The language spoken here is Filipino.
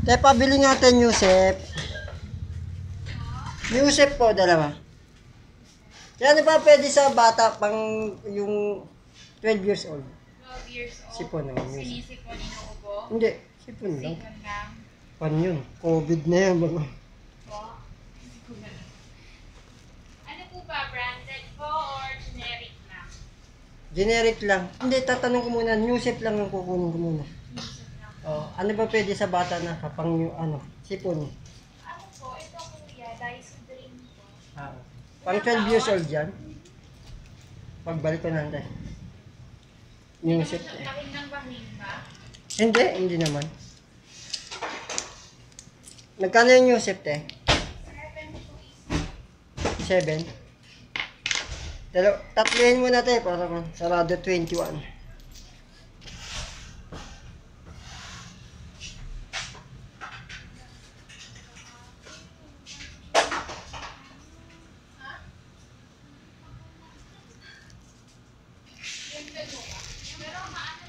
Te, pabili natin Yusef. Yusef po, dalawa. Yan ba pwede sa bata pang yung 12 years old? 12 years old. Sipon naman yun. Sinisipon inuubo. Hindi, sipon lang. Sipon lang. Pan yun, COVID na yan. Mga. Po. Ano po ba? Branded po or generic lang? Generic lang. Hindi, tatanong ko muna, Yusef lang ang kukunin ko muna. Sinisip lang. Oh, ano ba pwede sa bata na kapang yung sipon? Ano po? Ito kuya, Daiso Dream po. Ah, pang 12 years old yan. Pagbalik ko natin. Yusef. Bahing ng bahing ba? Hindi naman. Magkano yung Yusef, te? 7 po isa. 7. Tatluhin mo na, te, para sarado 21. Pero maano